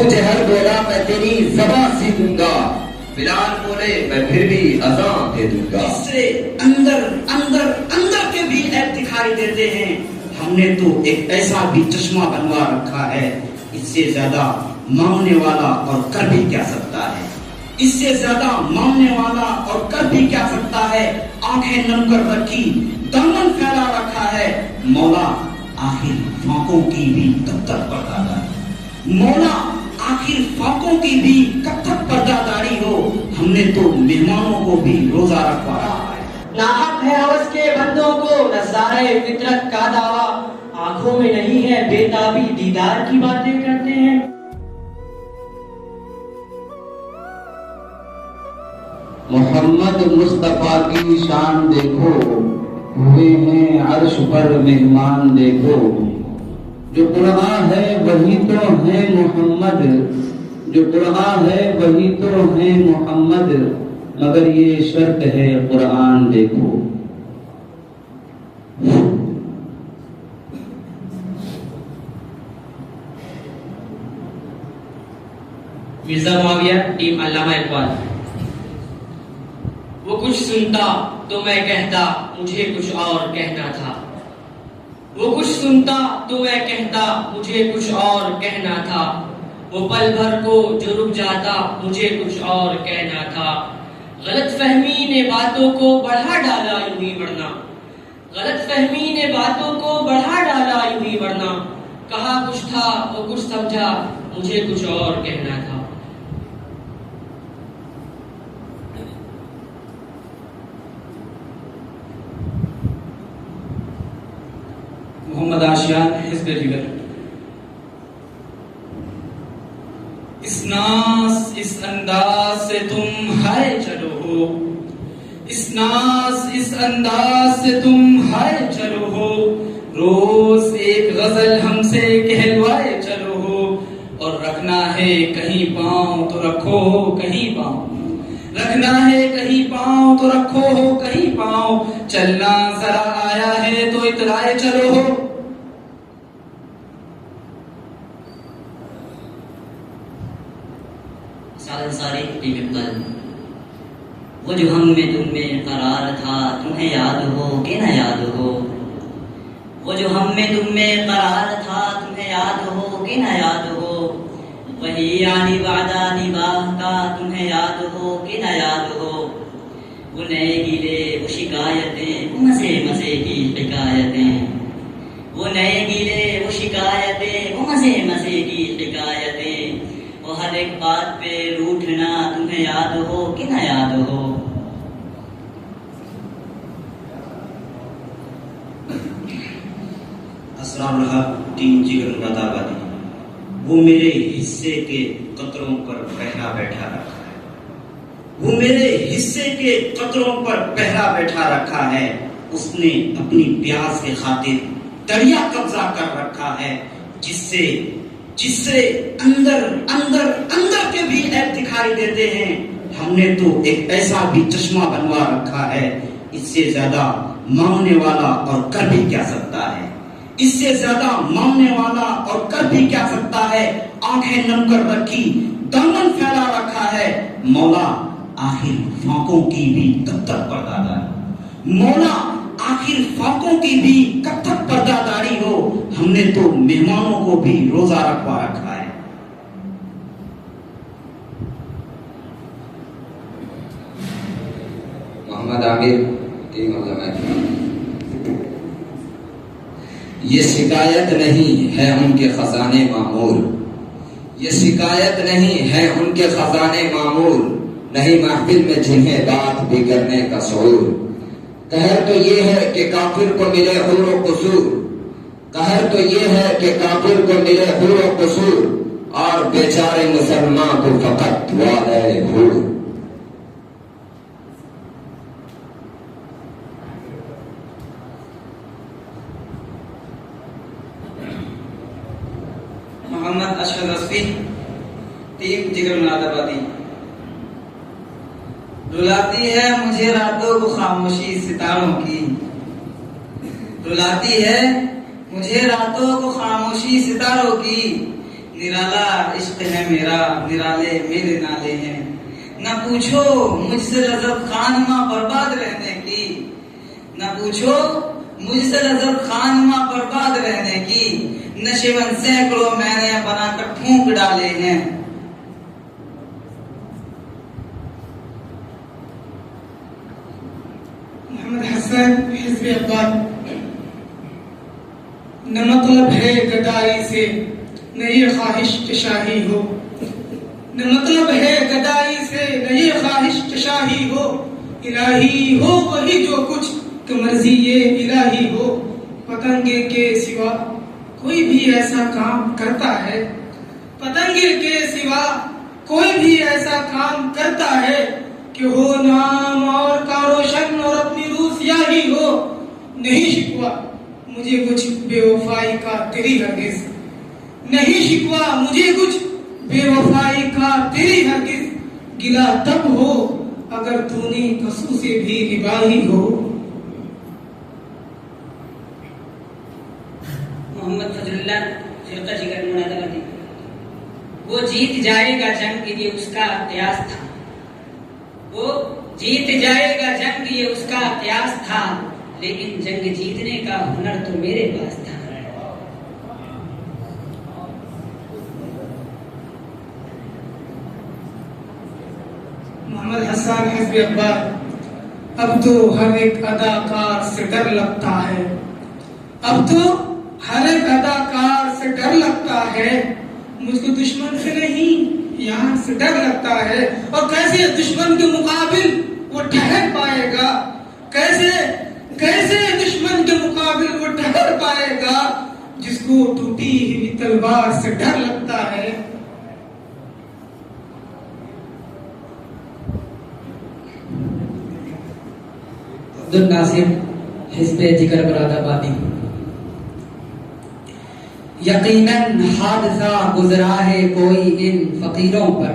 जहर बोला मैं तेरी ज़बां सी दूंगा, बिलाल बोले मैं फिर भी अज़ां दे दूंगा। इससे अंदर अंदर अंदर के भी ऐप दिखाई देते हैं। हमने तो एक ऐसा भी चश्मा बनवा रखा है, इससे ज्यादा मांगने वाला और कर भी क्या सकता है। इससे ज्यादा मांगने वाला और कर भी क्या सकता है। आंखें नम कर रखी, दामन फैला रखा है। मौला आखिर फाकों की भी कब तक पर्दादारी, मौला आखिर फाकों की भी कब तक पर्दादारी हो। हमने तो मेहमानों को भी रोजा रखवाया है। नाहक है हवस के बंदों को नज़ारे फितरत का दावा, आंखों में नहीं है बेताबी दीदार की बातें करते हैं। मोहम्मद मुस्तफा की शान देखो, हुए हैं अर्श पर मेहमान देखो। जो कुरान है वही तो है मोहम्मद, जो कुरान है वही तो है मोहम्मद, मगर ये शर्त है कुरान देखो। मिर्जा मुआविया टीम अल्लामा इकबाल। वो कुछ सुनता तो मैं कहता मुझे कुछ और कहना था, वो कुछ सुनता तो मैं कहता मुझे कुछ और कहना था। वो पल भर को जो रुक जाता मुझे कुछ और कहना था। गलत फहमी ने बातों को बढ़ा डाला यूं ही वरना, गलत फहमी ने बातों को बढ़ा डाला यूं ही वरना। कहा कुछ था वो कुछ समझा मुझे कुछ और कहना था। मोहम्मद आशियान हिज़्ब जिगर। इस नास इस अंदाज से तुम हाय चलो हो, इस नास इस अंदाज से तुम हाय चलो हो। रोज एक गजल हमसे कहलवाए चलो हो, और रखना है कहीं पाँव तो रखो हो कहीं पाँव, रखना है कहीं पाँव तो रखो हो कहीं पाँव। चलना जरा आया है तो इतराए चलो हो। सारी वो जो हम में तुम में करार था तुम्हें याद हो कि न याद हो, वो जो हम में तुम में करार था तुम्हें याद हो कि न याद हो। वही आनी वादा निबाह का तुम्हें याद हो कि न याद हो। वो नए गिले वो शिकायतें वो मजे मजे की शिकायतें, वो नए गिले वो शिकायतें वो मजे मजे की शिकायतें। वो हर एक बात पे रूठना तुम्हें याद हो कि न याद हो। असरार टीम जिगर मुरादाबादी। वो मेरे हिस्से के कतरों पर पहरा बैठा रखा है, वो मेरे हिस्से के कतरों पर पहरा बैठा रखा है। उसने अपनी प्यास के खातिर दरिया कब्जा कर रखा है, जिससे जिससे अंदर अंदर अंदर के भी ऐप दिखाई देते हैं। हमने तो एक ऐसा भी चश्मा बनवा रखा है, इससे ज्यादा मांगने वाला और कर भी क्या सकता है। इससे ज्यादा मांगने वाला और कर भी क्या सकता है। आंखें नम कर रखी, दामन फैला रखा है। मौला आखिर फाकों की भी कब तक पर्दादारी, मौला आखिर फाकों की भी कब तक पर्दादारी हो। हमने तो मेहमानों को भी रोजा रखवा रखा है। मोहम्मद आमिर टीम अल्लामा। ये शिकायत नहीं है उनके खजाने मामूल, ये शिकायत नहीं है उनके खजाने मामूल। नहीं महफिल में जिन्हें बात भी करने का शऊर। कहर तो ये है कि काफिर को मिले हुर व कसूर, कहर तो ये है कि काफिर को मिले हुर व कसूर, और बेचारे मुसलमान को फकत वाले हुर। मोहम्मद अशरफ रस्वी टीम जिगर मुरादाबादी। रुलाती है मुझे रातों को खामोशी सितारों की, रुलाती है मुझे रातों को खामोशी सितारों की। निराला इश्क है मेरा, निराले मेरे नाले हैं। न पूछो मुझसे रजब खानमा बर्बाद रहने की, न पूछो मुझसे रजब खानमा बर्बाद रहने की, नशेवन सैकड़ों मैंने बनाकर फूंक डाले हैं। मोहम्मद हसन हिज़्ब अब्बास। न मतलब है गदाई से न ये ख्वाहिश के शाही हो, न मतलब है गदाई से न ये ख्वाहिश के शाही हो, इलाही हो वही जो कुछ तो मर्जी ये इलाही हो। पतंगे के सिवा कोई भी ऐसा काम करता है, पतंगे के सिवा कोई भी ऐसा काम करता है कि हो नाम और का रोशन और अपनी रूह स्याही हो। नहीं शिकवा मुझे कुछ बेवफाई का तेरी हरगिज़, नहीं शिकवा मुझे कुछ बेवफाई का तेरी हरगिज़, गिला तब हो अगर तूने कसू से भी निभाई हो। मोहम्मद फजलुल्लाह फिरका जिगर मुरादाबादी। वो जीत जाएगा जंग ये उसका इतिहास था, वो जीत जाएगा जंग ये उसका इतिहास था, लेकिन जंग जीतने का हुनर तो मेरे पास था। मोहम्मद हसन हिज़्ब अब्बास। अब तो हर एक अदाकार से डर लगता है, अब तो हर एक अदाकार से डर लगता है, मुझको दुश्मन से नहीं यार से डर लगता है। और कैसे दुश्मन के मुकाबिल वो ठहर पाएगा, कैसे कैसे दुश्मन के मुकाबिल वो ठहर पाएगा, जिसको टूटी हुई तलवार से डर लगता है। अब्दुल नासिर हिज़्ब जिगर मुरादाबादी। यकीनन हादसा गुजरा है कोई इन फकीरों पर,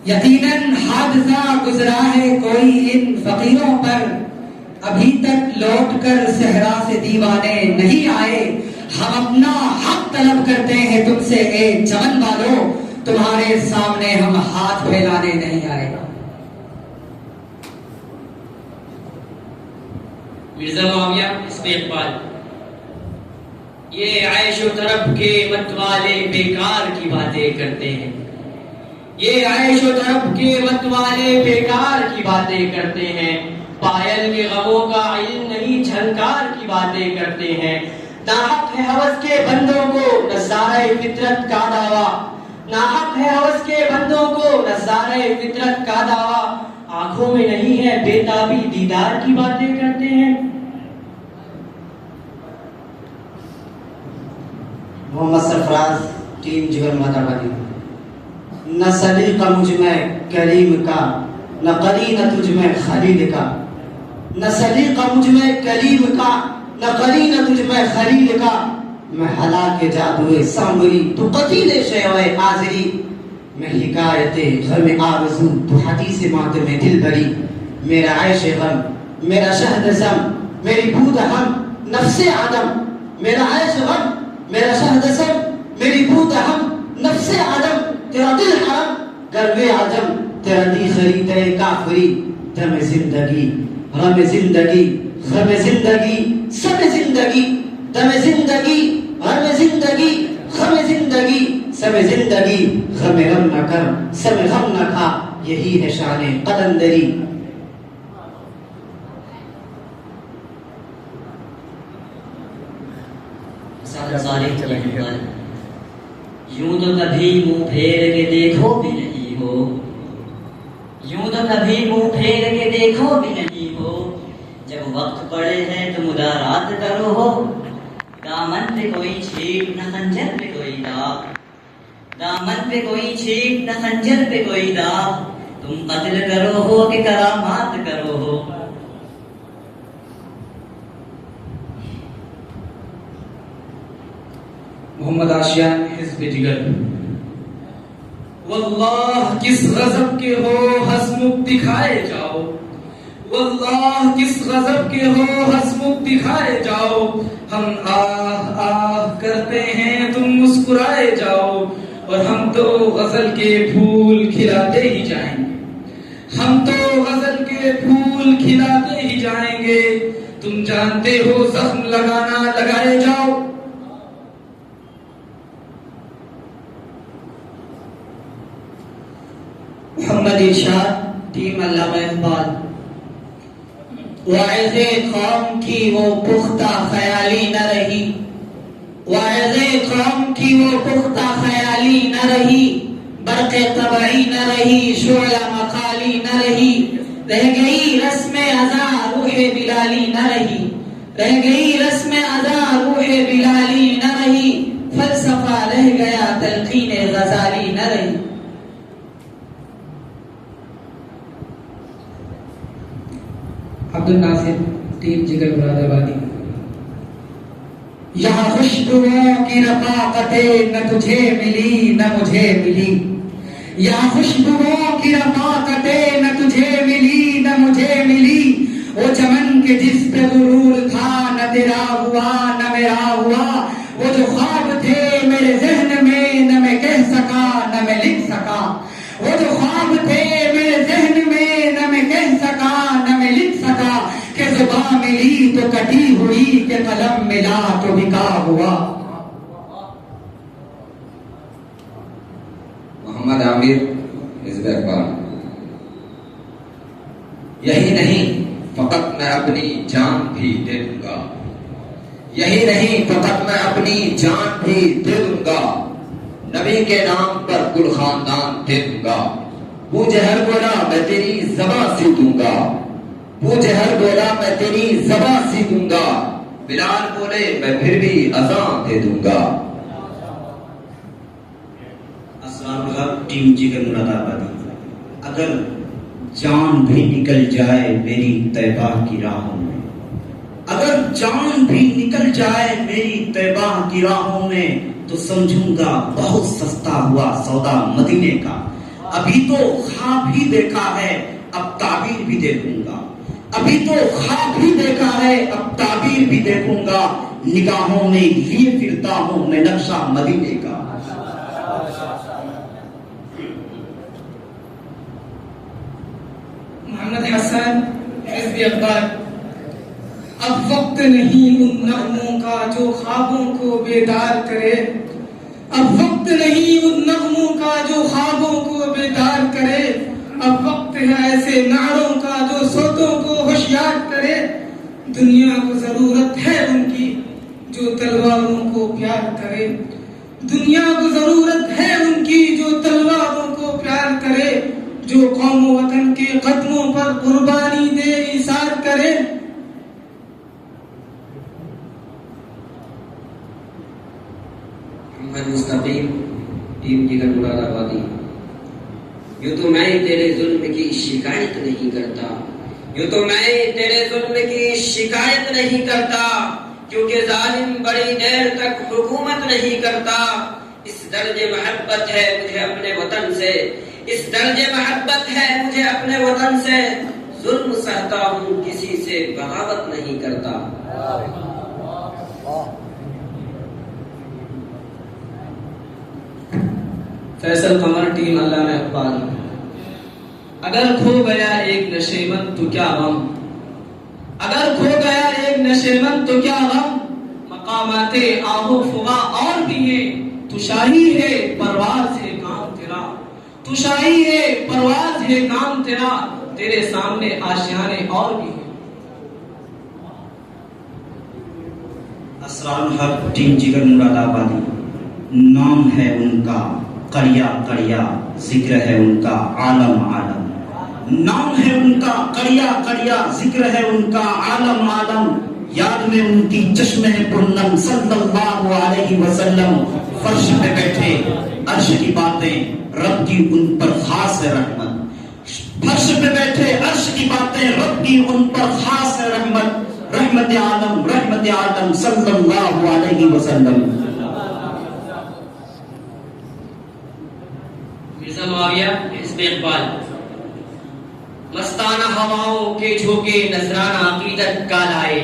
यकीनन हादसा गुजरा है कोई इन फकीरों पर, अभी तक लौटकर सहरा से दीवाने नहीं आए, हम अपना हक तलब करते हैं तुमसे ए चमन वालों, तुम्हारे सामने हम हाथ फैलाने नहीं आए। मिर्जा मुआविया हिज़्ब इक़बाल। ये आयशो तरफ के मतवाले बेकार की बातें करते हैं, ये आयशो तरफ के मतवाले बेकार की बातें करते हैं, पायल के गमों का इल्म नहीं झंकार की बातें करते हैं। नाहक है हवस के बंदों को नज़ारे फितरत का दावा, नाहक है हवस के बंदों को नज़ारे फितरत का दावा, आंखों में नहीं है बेताबी दीदार की बातें करते हैं। मोहम्मद सरफराज टीम जिगर मुरादाबादी। न सलीका मुझ में करीम का, न करीना तुझ में खलील का, न सलीका मुझ में करीम का, न करीना तुझ में खलील का, मैं हला के जादुए सांवरी तू कतीले शैवे आजरी, मैं हिकायते गम आरज़ू तू हदीस मातम दिल भरी, मेरा आयश गम मेरा शहद ज़म मेरी बूद हम नफ्से आदम, मेरा आयश गम मेरा शहद ज़म मेरी बूद हम नफ्से आदम, तेरा दिल हरम गर्वे आजम, तेरा दी खरीदे काफरी, दम जिंदगी गम जिंदगी गम जिंदगी सब जिंदगी, दम जिंदगी गम जिंदगी गम जिंदगी सब जिंदगी, गम गम न कर सब गम न खा, यही है शान कलंदरी। यूं तो कभी मुंह फेर के देखो भी नहीं हो, यूं तो कभी मुंह फेर के देखो भी नहीं हो, जब वक्त पड़े है तो मुदारात करो हो, दामन पे कोई छीट न खंजर पे कोई दाग, दामन पे कोई छीट न खंजर पे कोई दाग, तुम कत्ल करो हो कि करामात करो हो। मोहम्मद आशियान हिज़्ब जिगर। वल्लाह किस गजब के हो हसमुख दिखाए जाओ, वल्लाह किस गजब के हो हसमुख दिखाए जाओ, हम आह आह करते हैं तुम मुस्कुरा मुस्कुराए जाओ, और हम तो गजल के फूल खिलाते ही जाएंगे, हम तो गजल के फूल खिलाते ही जाएंगे। तुम जानते हो जख्म लगाना, लगाए जाओ। मोहम्मद इरशाद, टीम अल्लामा इकबाल। वाइज़े कौम की वो पुख्ता ख्याली न रही, वाइज़े कौम की वो पुख्ता ख्याली न रही, बरक़े तबई न रही, शुअला मकाली न रही, रह गई रस्म अज़ा रूहे बिलाली न रही, रह गई रस्म अज़ा रूहे बिलाली न रही, फलसफा रह गया तलकीन गजाली न रही। अब्दुल नासिर, टीम जिगर मुरादाबादी। यहाँ खुशबुओं की रफ़ाक़तें न तुझे मिली न मुझे मिली, यहाँ खुशबुओं की रफ़ाक़तें न तुझे मिली न मुझे मिली, वो चमन के जिस पे गुरूर था न तेरा हुआ न मेरा हुआ, वो जो ख्वाब थे मेरे ज़हन में न मैं कह सका न मैं लिख सका, वो जो ख्वाब थे मेरे ज़हन में न मैं कह सका न मैं लिख सका, कि ज़ुबान मिली तो कटी हुई, कि कलम मिला तो बिका हुआ। मोहम्मद आमिर, हिज़्ब इक़बाल। यही नहीं फकत मैं अपनी जान भी दे दूंगा, यही नहीं फकत मैं अपनी जान भी दे दूंगा, नबी के नाम पर कुल खानदान दे दूंगा। वो जहर बोला मैं तेरी ज़बां सी दूंगा, वो जहर बोला मैं तेरी ज़बां सी दूंगा, बिलाल बोले मैं फिर भी अज़ान दे दूंगा। असरारुल हक, टीम जिगर मुरादाबादी। अगर जान भी निकल जाए मेरी तैबा की राहों में, अगर जान भी निकल जाए मेरी तैबा की राहों में, तो समझूंगा बहुत सस्ता हुआ सौदा मदीने का। अभी तो ख्वाब भी देखा है, अब ताबीर भी देखूंगा, अभी तो ख्वाब भी देखा है, अब ताबीर भी देखूंगा, निगाहों में लिए फिरता हूं मैं नक्शा मदीने का। मोहम्मद हसन, हिज़्ब इक़बाल। अब वक्त नहीं उन नग़मों का जो ख्वाबों को बेदार करे, अब वक्त नहीं उन नग़मों का जो ख्वाबों को बेदार करे, अब वक्त है ऐसे नारों का जो सोतों को होशियार करे। दुनिया को जरूरत है उनकी जो तलवारों को प्यार करे, दुनिया को जरूरत है उनकी जो तलवारों को प्यार करे, जो कौम वतन के कदमों पर कुर्बानी दे इसार करे। मोहम्मद मुस्तकीम, टीम जिगर मुरादाबादी। यूं तो मैं तेरे जुल्म की शिकायत नहीं करता, यूं तो मैं तेरे जुल्म की शिकायत नहीं करता, क्योंकि जालिम बड़ी देर तक हुकूमत नहीं करता। इस दर्जे मोहब्बत है मुझे अपने वतन से, इस दर्जे मोहब्बत है मुझे अपने वतन से, जुल्म सहता हूँ किसी से बगावत नहीं करता। फैसल कमर, टीम अल्लामा इकबाल। अगर खो गया एक नशेमंद तो क्या गम, अगर खो गया एक नशेमंद तो क्या गम, मकामाते आहो फुगा और भी है, तू शाही है परवाज है काम तेरा, तू शाही है परवाज है काम तेरा, तेरे सामने आशियाने और भी है। असरारुल हक, टीम जिगर मुरादाबादी। नाम है उनका कड़िया कड़िया, जिक्र है उनका आलम आलम, नाम है उनका कड़िया कड़िया, जिक्र है उनका आलम आलम, याद में उनकी चश्मे पुन्नम सल्लल्लाहु अलैहि वसल्लम, फर्श पे बैठे अर्श की बातें, रब की उन पर खास है रहमत, फर्श पे बैठे अर्श की बातें, रब की उन पर खास है रहमत, रहमत आलम सल्लल्लाहु अलैहि वसल्लम। मिर्ज़ा मुआविया, हिज़्ब इक़बाल। मस्ताना हवाओं के झोंके नजराना अकीदत का लाए,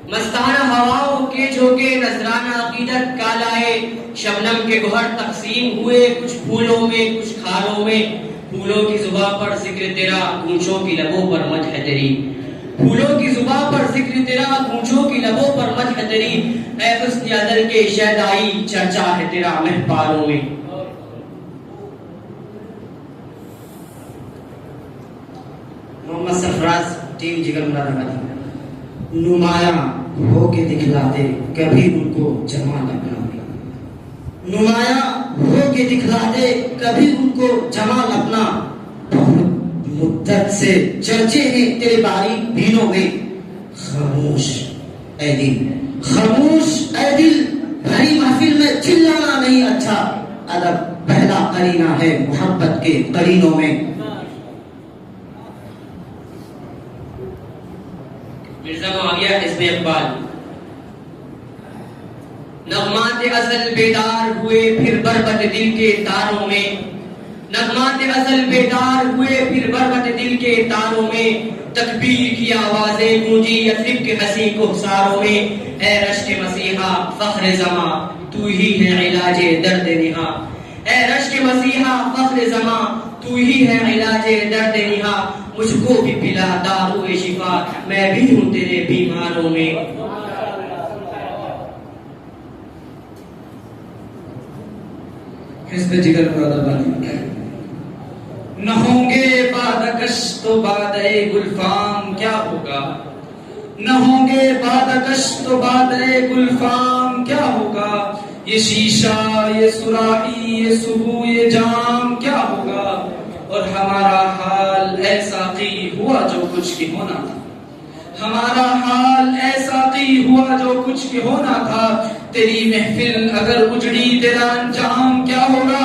मस्ताना हवाओं के झोंके नजराना अकीदत का लाए, शबनम के गोहर तकसीम हुए कुछ फूलों में कुछ खालों में, फूलों की जुबां पर जिक्र तेरा गूंजों की लबों पर मदह तेरी, फूलों की जुबां पर जिक्र तेरा गूंजों की लबों पर मदह तेरी, ऐ हुस्न अज़ल के शहदाई चर्चा है तेरा महफालों में। मोहम्मद सरफराज टीम जिगर मुरादाबादी। नुमाया हो के दिखलाते कभी उनको जमाल अपना, नुमाया हो के दिखलाते कभी उनको जमाल अपना, बहुत मुद्दत से चर्चे हैं तेरे बारी बीनों में, खामोश ऐ दिल, खामोश ऐ दिल, भरी महफिल में चिल्लाना नहीं अच्छा, अदब पहला करीना है मोहब्बत के करीनों में। मिर्जा मुआविया हिज़्ब इक़बाल। नग़मात अज़ल बेदार हुए फिर बरबत दिल के तारों में, नग़मात अज़ल बेदार हुए फिर बरबत दिल के तारों में, तकबीर की आवाज़ें गूंजी यथरिब के हसी कोहसारों में, ऐ रश्क मसीहा फ़ख्र ज़मां तू ही है इलाजे दर्द निहा, ऐ रश्क मसीहा फ़ख्र ज़मां तू ही है इलाजे दर्द निहा, मुझको भी पिला दारुए शिफा मैं भी हूँ तेरे बीमारों में। हिज़्ब जिगर मुरादाबादी। न होंगे बादकश तो बादए गुलफाम क्या होगा, न होंगे बादकश तो बादए गुलफाम क्या होगा, ये शीशा ये सुराही ये सुबह ये जाम क्या होगा, और हमारा हाल ऐसा की हुआ जो कुछ की होना था, हमारा हाल ऐसा की हुआ जो कुछ की होना था, तेरी महफिल अगर उजड़ी तेरा अंजाम क्या होगा,